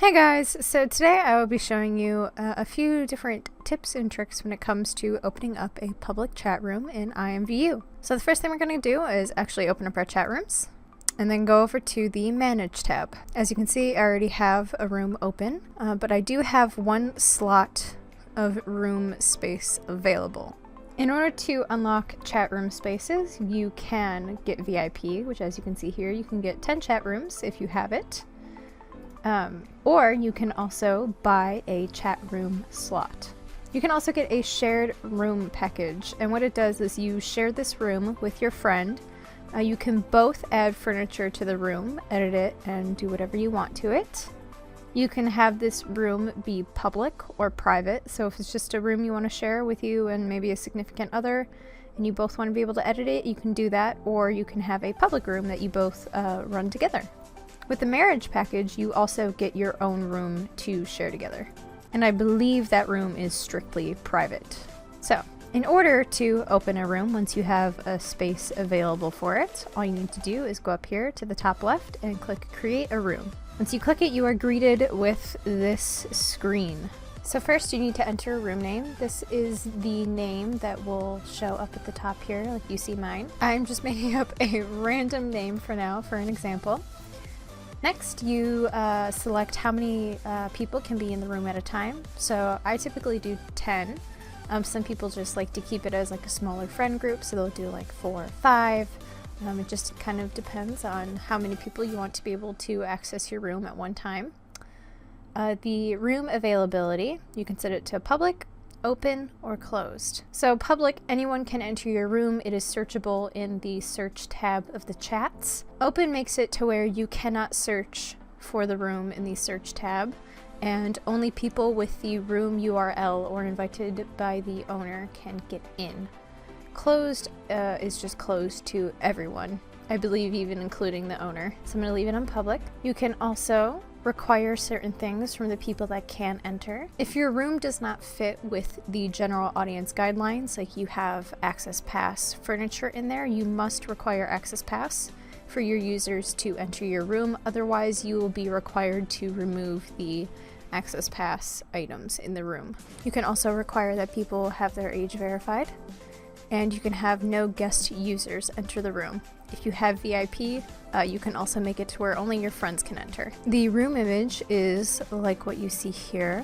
Hey guys, so today I will be showing you a few different tips and tricks when it comes to opening up a public chat room in IMVU. So the first thing we're going to do is actually open up our chat rooms and then go over to the Manage tab. As you can see, I already have a room open, but I do have one slot of room space available. In order to unlock chat room spaces, you can get VIP, which as you can see here, you can get 10 chat rooms if you have it. Or you can also buy a chat room slot. You can also get a shared room package, and what it does is you share this room with your friend. You can both add furniture to the room, edit it, and do whatever you want to it. You can have this room be public or private, so if it's just a room you want to share with you and maybe a significant other, and you both want to be able to edit it, you can do that, or you can have a public room that you both run together. With the marriage package, you also get your own room to share together. And I believe that room is strictly private. So, in order to open a room, once you have a space available for it, all you need to do is go up here to the top left and click Create a Room. Once you click it, you are greeted with this screen. So first you need to enter a room name. This is the name that will show up at the top here, like you see mine. I'm just making up a random name for now for an example. Next, you select how many people can be in the room at a time. So I typically do 10. Some people just like to keep it as like a smaller friend group, so they'll do like 4 or 5. It just kind of depends on how many people you want to be able to access your room at one time. The room availability, you can set it to public, open, or closed. So public, anyone can enter your room. It is searchable in the search tab of the chats. Open makes it to where you cannot search for the room in the search tab, and only people with the room URL or invited by the owner can get in. Closed is just closed to everyone, I believe even including the owner. So I'm going to leave it on public. You can also require certain things from the people that can enter. If your room does not fit with the general audience guidelines, like you have access pass furniture in there, you must require access pass for your users to enter your room. Otherwise, you will be required to remove the access pass items in the room. You can also require that people have their age verified, and you can have no guest users enter the room. If you have VIP, you can also make it to where only your friends can enter. The room image is like what you see here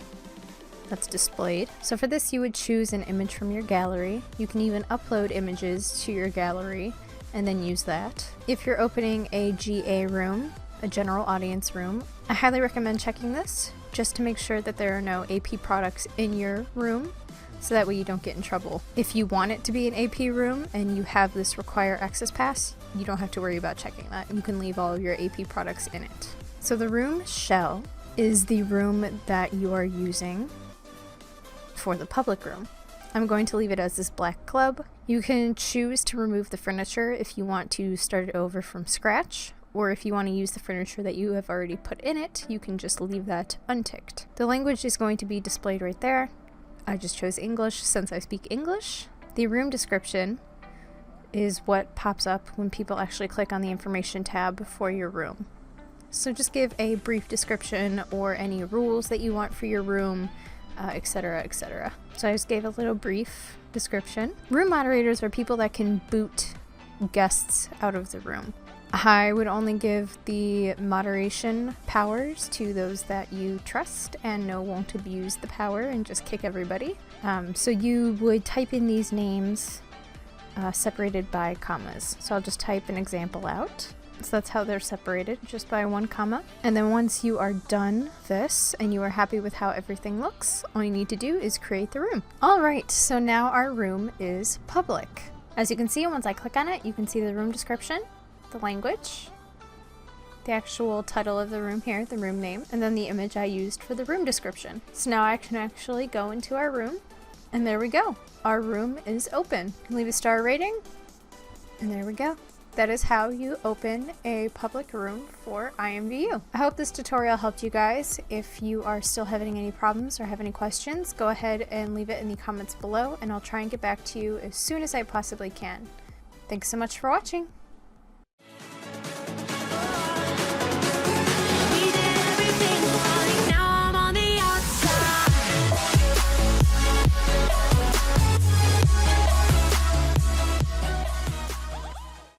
that's displayed. So for this, you would choose an image from your gallery. You can even upload images to your gallery and then use that. If you're opening a GA room, a general audience room, I highly recommend checking this just to make sure that there are no AP products in your room, so that way you don't get in trouble. If you want it to be an AP room and you have this require access pass, you don't have to worry about checking that. You can leave all of your AP products in it. So the room shell is the room that you are using for the public room. I'm going to leave it as this black club. You can choose to remove the furniture if you want to start it over from scratch, or if you want to use the furniture that you have already put in it, you can just leave that unticked. The language is going to be displayed right there. I just chose English since I speak English. The room description is what pops up when people actually click on the information tab for your room. So just give a brief description or any rules that you want for your room, etc., etc. So I just gave a little brief description. Room moderators are people that can boot guests out of the room. I would only give the moderation powers to those that you trust and know won't abuse the power and just kick everybody. So you would type in these names separated by commas. So I'll just type an example out. So that's how they're separated, just by 1 comma. And then once you are done this and you are happy with how everything looks, all you need to do is create the room. All right, so now our room is public. As you can see, once I click on it, you can see the room description, the language, the actual title of the room here, the room name, and then the image I used for the room description. So now I can actually go into our room, and there we go. Our room is open. Leave a star rating, and there we go. That is how you open a public room for IMVU. I hope this tutorial helped you guys. If you are still having any problems or have any questions, go ahead and leave it in the comments below, and I'll try and get back to you as soon as I possibly can. Thanks so much for watching.